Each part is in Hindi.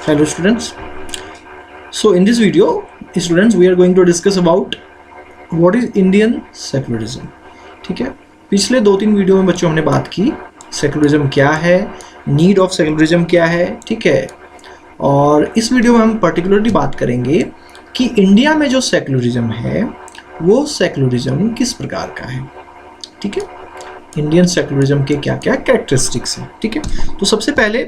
Hello students. So in this video, students, we are going to discuss about what is Indian secularism. ठीक है, पिछले 2-3 वीडियो में बच्चों हमने बात की सेकुलरिज्म क्या है, नीड ऑफ सेकुलरिज्म क्या है, ठीक है। और इस वीडियो में हम पर्टिकुलरली बात करेंगे कि इंडिया में जो सेकुलरिज्म है वो सेकुलरिज्म किस प्रकार का है, ठीक है। इंडियन सेकुलरिज्म के क्या क्या कैरेक्टरिस्टिक्स हैं, ठीक है। तो सबसे पहले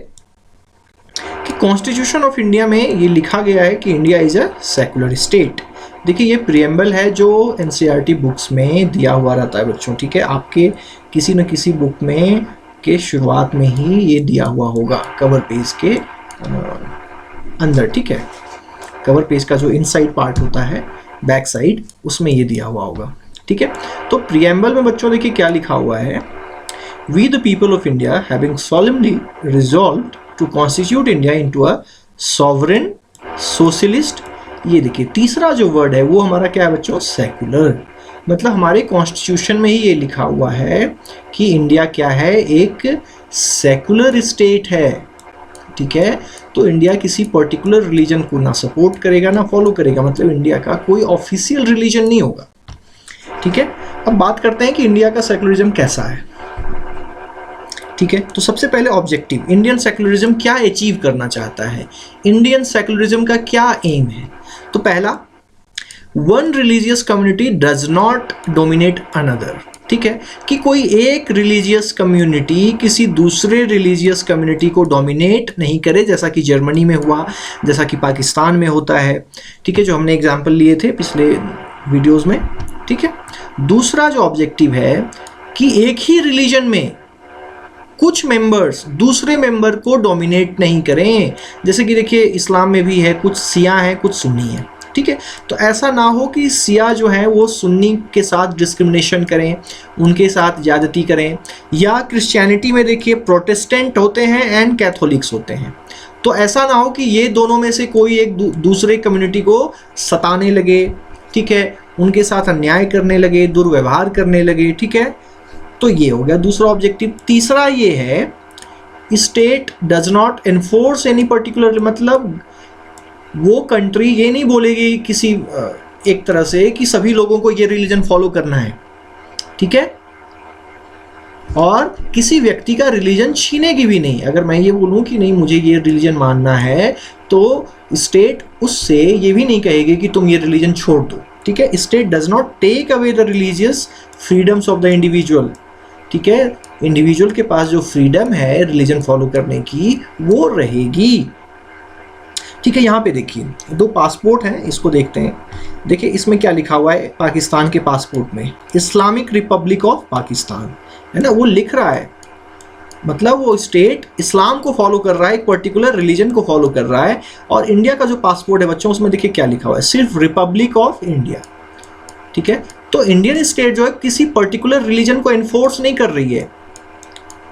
कि कॉन्स्टिट्यूशन ऑफ इंडिया में ये लिखा गया है कि India is a secular state. देखिए ये प्रीएम्बल है जो एनसीईआरटी बुक्स में दिया हुआ रहता है बच्चों, ठीक है। आपके किसी न किसी बुक में के शुरुआत में ही ये दिया हुआ होगा कवर पेज के अंदर, ठीक है। कवर पेज का जो इनसाइड पार्ट होता है बैक साइड, उसमें ये दिया हुआ होगा, ठीक है। तो प्रीएम्बल में बच्चों देखिए क्या लिखा हुआ है, we the people of India having solemnly resolved to constitute India into a sovereign socialist। ये देखिए तीसरा जो वर्ड है वो हमारा क्या है बच्चों, सेकुलर। मतलब हमारे कॉन्स्टिट्यूशन में ही ये लिखा हुआ है कि इंडिया क्या है, एक सेकुलर स्टेट है, ठीक है। तो इंडिया किसी पर्टिकुलर रिलीजन को ना सपोर्ट करेगा ना फॉलो करेगा, मतलब इंडिया का कोई ऑफिशियल रिलीजन नहीं होगा, ठीक है। अब बात करते हैं कि इंडिया का सेकुलरिज्म कैसा है, ठीक है। तो सबसे पहले ऑब्जेक्टिव, इंडियन सेकुलरिज्म क्या अचीव करना चाहता है, इंडियन सेकुलरिज्म का क्या एम है। तो पहला, one religious community does not dominate another, ठीक है। कि कोई एक रिलीजियस कम्युनिटी किसी दूसरे रिलीजियस कम्युनिटी को डोमिनेट नहीं करे, जैसा कि जर्मनी में हुआ, जैसा कि पाकिस्तान में होता है, ठीक है, जो हमने एग्जाम्पल लिए थे पिछले वीडियोज़ में, ठीक है। दूसरा जो ऑब्जेक्टिव है कि एक ही रिलीजन में कुछ मेंबर्स दूसरे मेंबर को डोमिनेट नहीं करें, जैसे कि देखिए इस्लाम में भी है, कुछ शिया हैं कुछ सुन्नी हैं, ठीक है। तो ऐसा ना हो कि शिया जो है वो सुन्नी के साथ डिस्क्रिमिनेशन करें, उनके साथ ज़्यादती करें, या क्रिश्चियनिटी में देखिए प्रोटेस्टेंट होते हैं एंड कैथोलिक्स होते हैं। तो ऐसा ना हो कि ये दोनों में से कोई एक दूसरे कम्युनिटी को सताने लगे, ठीक है, उनके साथ अन्याय करने लगे, दुर्व्यवहार करने लगे, ठीक है। तो ये हो गया दूसरा ऑब्जेक्टिव। तीसरा ये है, state does not enforce any particular, मतलब वो कंट्री ये नहीं बोलेगी किसी एक तरह से कि सभी लोगों को ये रिलीजन फॉलो करना है, ठीक है। और किसी व्यक्ति का रिलीजन छीनेगी भी नहीं। अगर मैं ये बोलूँ कि नहीं मुझे ये रिलीजन मानना है, तो स्टेट उससे ये भी नहीं कहेगी कि तुम ये रिलीजन छोड़ दो, ठीक है। State does not take away the religious freedoms of the individual, ठीक है। इंडिविजुअल के पास जो फ्रीडम है रिलीजन फॉलो करने की वो रहेगी, ठीक है। यहाँ पे देखिए 2 पासपोर्ट हैं, इसको देखते हैं। देखिए इसमें क्या लिखा हुआ है, पाकिस्तान के पासपोर्ट में इस्लामिक रिपब्लिक ऑफ पाकिस्तान है ना, वो लिख रहा है, मतलब वो स्टेट इस्लाम को फॉलो कर रहा है, एक पर्टिकुलर रिलीजन को फॉलो कर रहा है। और इंडिया का जो पासपोर्ट है बच्चों, उसमें देखिए क्या लिखा हुआ है, सिर्फ रिपब्लिक ऑफ इंडिया, ठीक है। तो इंडियन स्टेट जो है किसी पर्टिकुलर रिलीजन को एनफोर्स नहीं कर रही है,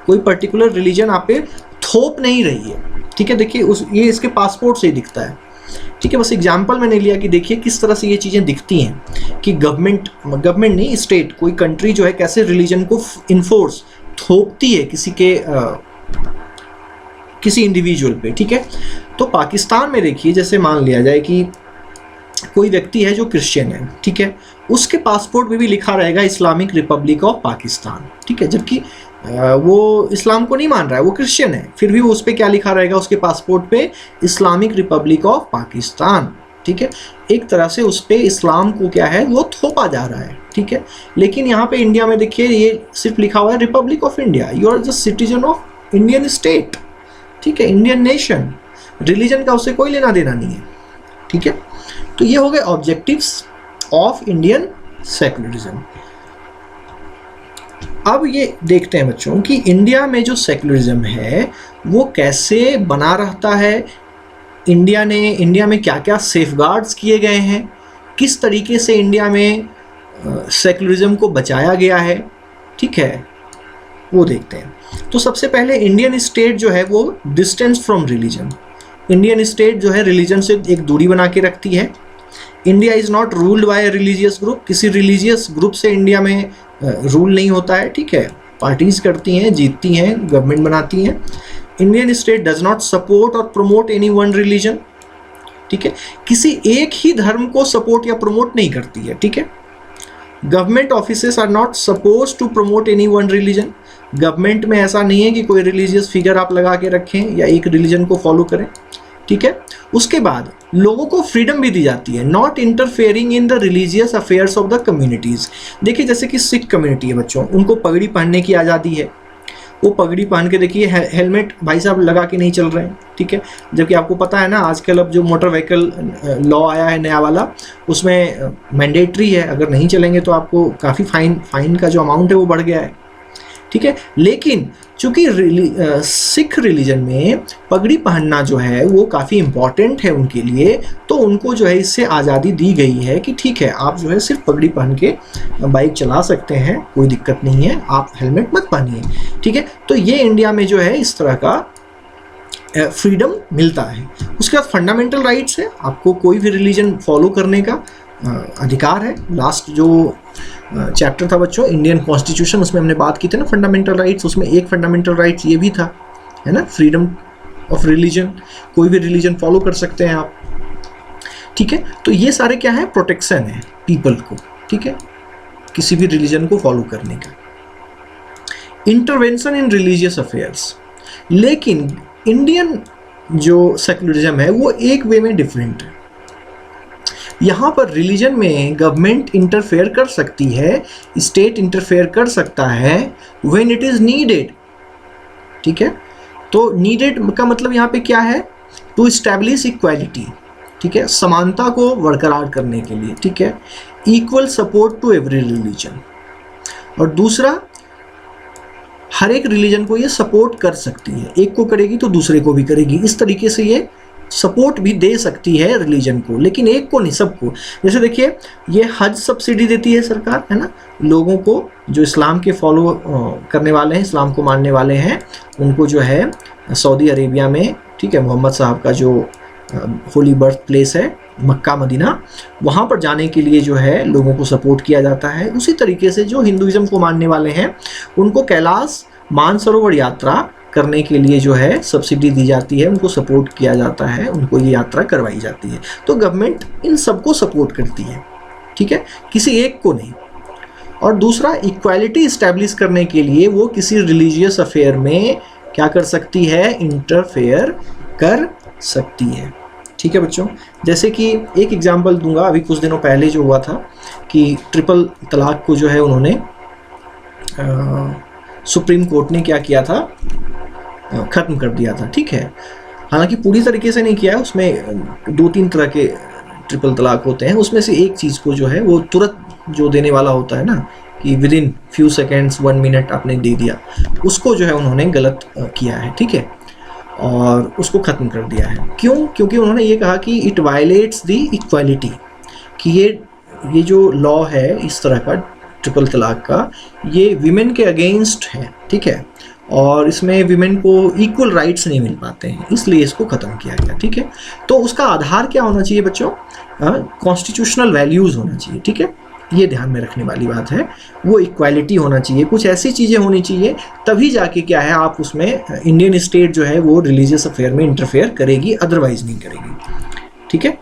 कोई पर्टिकुलर रिलीजन आप पे थोप नहीं रही है, ठीक है। देखिए ये इसके पासपोर्ट से ही दिखता है, ठीक है। बस एग्जांपल मैंने लिया कि देखिए किस तरह से ये चीज़ें दिखती हैं कि गवर्नमेंट नहीं स्टेट, कोई कंट्री जो है कैसे रिलीजन को इन्फोर्स थोपती है किसी इंडिविजुअल पे, ठीक है। तो पाकिस्तान में देखिए जैसे मान लिया जाए कि कोई व्यक्ति है जो क्रिश्चियन है, ठीक है, उसके पासपोर्ट में भी लिखा रहेगा इस्लामिक रिपब्लिक ऑफ पाकिस्तान, ठीक है। जबकि वो इस्लाम को नहीं मान रहा है, वो क्रिश्चियन है, फिर भी उस पर क्या लिखा रहेगा उसके पासपोर्ट पे, इस्लामिक रिपब्लिक ऑफ पाकिस्तान, ठीक है। एक तरह से उस पर इस्लाम को क्या है वो थोपा जा रहा है, ठीक है। लेकिन यहाँ पे इंडिया में देखिए ये सिर्फ लिखा हुआ है republic of India, you are the citizen of Indian state, ठीक है, इंडियन नेशन। रिलीजन का उससे कोई लेना देना नहीं है, ठीक है। तो ये हो गए ऑब्जेक्टिव्स ऑफ इंडियन सेकुलरिज्म। अब ये देखते हैं बच्चों कि इंडिया में जो सेकुलरिज्म है वो कैसे बना रहता है, इंडिया में क्या क्या सेफगार्ड्स किए गए हैं, किस तरीके से इंडिया में सेकुलरिज्म को बचाया गया है, ठीक है, वो देखते हैं। तो सबसे पहले इंडियन स्टेट जो है वो distance from religion, Indian state जो है रिलीजन से एक दूरी बना के रखती है। India is not ruled by a religious group, किसी रिलीजियस ग्रुप से इंडिया में रूल नहीं होता है, ठीक है। पार्टीज करती हैं, जीतती हैं, गवर्नमेंट बनाती हैं, Indian state does not support और प्रमोट एनी वन रिलीजन, ठीक है, किसी एक ही धर्म को सपोर्ट या प्रमोट नहीं करती है, ठीक है। Government offices are not suppose to promote any one religion, government में ऐसा नहीं है कि कोई रिलीजियस फिगर आप लगा के रखें या एक रिलीजन को फॉलो करें, ठीक है। उसके बाद लोगों को फ्रीडम भी दी जाती है, not interfering in the religious affairs of the communities. देखिए जैसे कि सिख कम्युनिटी है बच्चों, उनको पगड़ी पहनने की आज़ादी है, वो पगड़ी पहन के देखिए हेलमेट भाई साहब लगा के नहीं चल रहे हैं, ठीक है। जबकि आपको पता है ना आजकल अब जो मोटर व्हीकल लॉ आया है नया वाला, उसमें मैंडेटरी है, अगर नहीं चलेंगे तो आपको काफ़ी फाइन का जो अमाउंट है वो बढ़ गया है, ठीक है। लेकिन चूंकि सिख रिलीजन में पगड़ी पहनना जो है वो काफ़ी इम्पॉर्टेंट है उनके लिए, तो उनको जो है इससे आज़ादी दी गई है कि ठीक है आप जो है सिर्फ पगड़ी पहन के बाइक चला सकते हैं, कोई दिक्कत नहीं है, आप हेलमेट मत पहनिए, ठीक है। तो ये इंडिया में जो है इस तरह का फ्रीडम मिलता है। उसके बाद फंडामेंटल राइट्स है, आपको कोई भी रिलीजन फॉलो करने का अधिकार है। लास्ट जो चैप्टर था बच्चों इंडियन कॉन्स्टिट्यूशन, उसमें हमने बात की थी ना फंडामेंटल राइट्स, उसमें एक फंडामेंटल राइट्स ये भी था, है ना, फ्रीडम ऑफ रिलीजन, कोई भी रिलीजन फॉलो कर सकते हैं आप, ठीक है। तो ये सारे क्या है, प्रोटेक्शन है पीपल को, ठीक है, किसी भी रिलीजन को फॉलो करने का। इंटरवेंशन इन रिलीजियस अफेयर्स, लेकिन इंडियन जो सेक्युलरिज्म है वो एक वे में डिफरेंट है। यहाँ पर रिलीजन में गवर्नमेंट इंटरफेयर कर सकती है, स्टेट इंटरफेयर कर सकता है व्हेन इट इज़ नीडेड, ठीक है। तो नीडेड का मतलब यहाँ पे क्या है, टू इस्टेब्लिश इक्वालिटी, ठीक है, समानता को बरकरार करने के लिए, ठीक है, equal support to every religion. और दूसरा, हर एक रिलीजन को ये सपोर्ट कर सकती है, एक को करेगी तो दूसरे को भी करेगी, इस तरीके से ये सपोर्ट भी दे सकती है रिलीजन को, लेकिन एक को नहीं, सबको। जैसे देखिए ये हज सब्सिडी देती है सरकार, है ना, लोगों को जो इस्लाम के फॉलो करने वाले हैं, इस्लाम को मानने वाले हैं, उनको जो है सऊदी अरेबिया में, ठीक है, मोहम्मद साहब का जो होली बर्थ प्लेस है मक्का मदीना, वहाँ पर जाने के लिए जो है लोगों को सपोर्ट किया जाता है। उसी तरीके से जो हिंदुइज्म को मानने वाले हैं उनको कैलाश मानसरोवर यात्रा करने के लिए जो है सब्सिडी दी जाती है, उनको सपोर्ट किया जाता है, उनको ये यात्रा करवाई जाती है। तो गवर्नमेंट इन सबको सपोर्ट करती है, ठीक है, किसी एक को नहीं। और दूसरा, इक्वालिटी इस्टेब्लिश करने के लिए वो किसी रिलीजियस अफेयर में क्या कर सकती है, इंटरफेयर कर सकती है, ठीक है बच्चों। जैसे कि एक एग्जांपल दूंगा, अभी कुछ दिनों पहले जो हुआ था कि ट्रिपल तलाक को जो है उन्होंने सुप्रीम कोर्ट ने क्या किया था, ख़त्म कर दिया था, ठीक है। हालांकि पूरी तरीके से नहीं किया है, उसमें 2-3 तरह के ट्रिपल तलाक होते हैं, उसमें से एक चीज़ को जो है वो तुरंत जो देने वाला होता है ना, कि with in few seconds 1 minute आपने दे दिया, उसको जो है उन्होंने गलत किया है, ठीक है, और उसको ख़त्म कर दिया है। क्यों? क्योंकि उन्होंने ये कहा कि इट वायलेट्स द इक्वालिटी, कि ये जो लॉ है इस तरह का ट्रिपल तलाक का, ये विमेन के अगेंस्ट है, ठीक है, और इसमें विमेन को इक्वल राइट्स नहीं मिल पाते हैं, इसलिए इसको ख़त्म किया गया, ठीक है। तो उसका आधार क्या होना चाहिए बच्चों, कॉन्स्टिट्यूशनल वैल्यूज़ होना चाहिए, ठीक है, ये ध्यान में रखने वाली बात है। वो इक्वालिटी होना चाहिए, कुछ ऐसी चीज़ें होनी चाहिए, तभी जाके क्या है आप उसमें इंडियन स्टेट जो है वो रिलीजियस अफेयर में इंटरफेयर करेगी, अदरवाइज नहीं करेगी, ठीक है।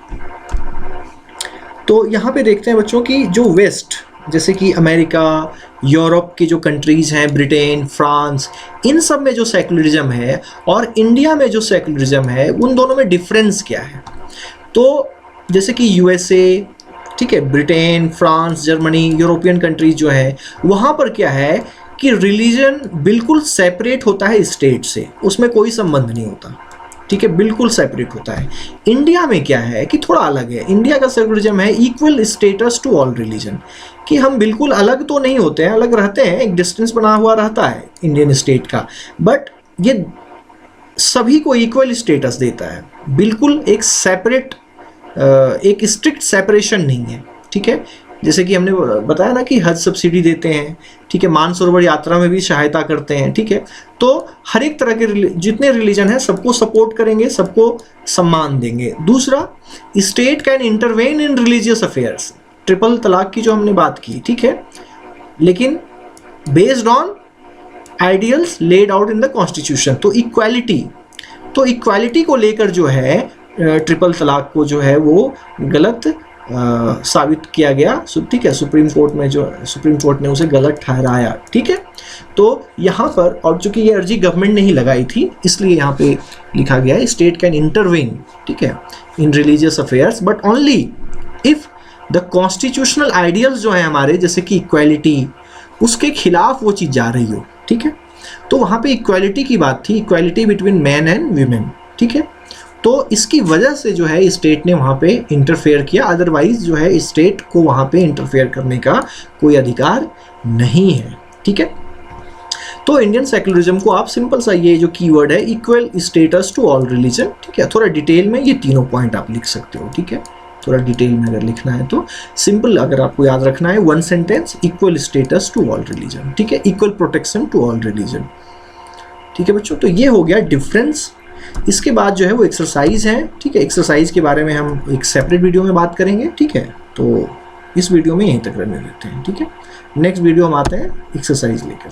तो यहाँ पे देखते हैं बच्चों की जो वेस्ट, जैसे कि अमेरिका, यूरोप की जो कंट्रीज़ हैं, ब्रिटेन, फ्रांस, इन सब में जो सेकुलरिज्म है और इंडिया में जो सेकुलरिज्म है, उन दोनों में डिफरेंस क्या है। तो जैसे कि यूएसए, ठीक है, Britain, France, Germany, European countries जो है, वहाँ पर क्या है कि रिलीजन बिल्कुल सेपरेट होता है स्टेट से, उसमें कोई संबंध नहीं होता, ठीक है, बिल्कुल सेपरेट होता है। इंडिया में क्या है कि थोड़ा अलग है, इंडिया का सेकुलरिज्म है equal status to all religion, कि हम बिल्कुल अलग तो नहीं होते हैं, अलग रहते हैं, एक डिस्टेंस बना हुआ रहता है इंडियन स्टेट का, बट ये सभी को इक्वल स्टेटस देता है, बिल्कुल एक सेपरेट, एक स्ट्रिक्ट सेपरेशन नहीं है, ठीक है। जैसे कि हमने बताया ना कि हज सब्सिडी देते हैं, ठीक है, मानसरोवर यात्रा में भी सहायता करते हैं, ठीक है। तो हर एक तरह के जितने रिलीजन हैं सबको सपोर्ट करेंगे, सबको सम्मान देंगे। दूसरा, state can intervene in religious affairs, triple तलाक की जो हमने बात की, ठीक है, लेकिन based on ideals laid out in the constitution. तो इक्वालिटी को लेकर जो है ट्रिपल तलाक को जो है वो गलत साबित किया गया, ठीक है, सुप्रीम कोर्ट ने उसे गलत ठहराया, ठीक है। तो यहाँ पर, और चूंकि ये अर्जी गवर्नमेंट ने ही लगाई थी इसलिए यहाँ पे लिखा गया है स्टेट कैन इंटरवीन, ठीक है, इन religious affairs but only if the constitutional ideals जो है हमारे, जैसे कि इक्वालिटी, उसके खिलाफ वो चीज़ जा रही हो, ठीक है। तो वहाँ पे इक्वालिटी की बात थी, equality between man and women, ठीक है। तो इसकी वजह से जो है स्टेट ने वहाँ पे इंटरफेयर किया, अदरवाइज जो है स्टेट को वहाँ पे इंटरफेयर करने का कोई अधिकार नहीं है, ठीक है। तो इंडियन सेक्युलरिज्म को आप सिंपल सा, ये जो कीवर्ड है equal status to all religion, ठीक है, थोड़ा डिटेल में ये तीनों पॉइंट आप लिख सकते हो, ठीक है। थोड़ा डिटेल में अगर लिखना है तो सिंपल, अगर आपको याद रखना है, one sentence, equal status to all religion, ठीक है, equal protection to all religion, ठीक है बच्चों। तो ये हो गया डिफरेंस। इसके बाद जो है वो एक्सरसाइज है, ठीक है। एक्सरसाइज के बारे में हम एक सेपरेट वीडियो में बात करेंगे, ठीक है। तो इस वीडियो में यहीं तक रहने देते हैं, ठीक है। नेक्स्ट वीडियो हम आते हैं एक्सरसाइज लेकर।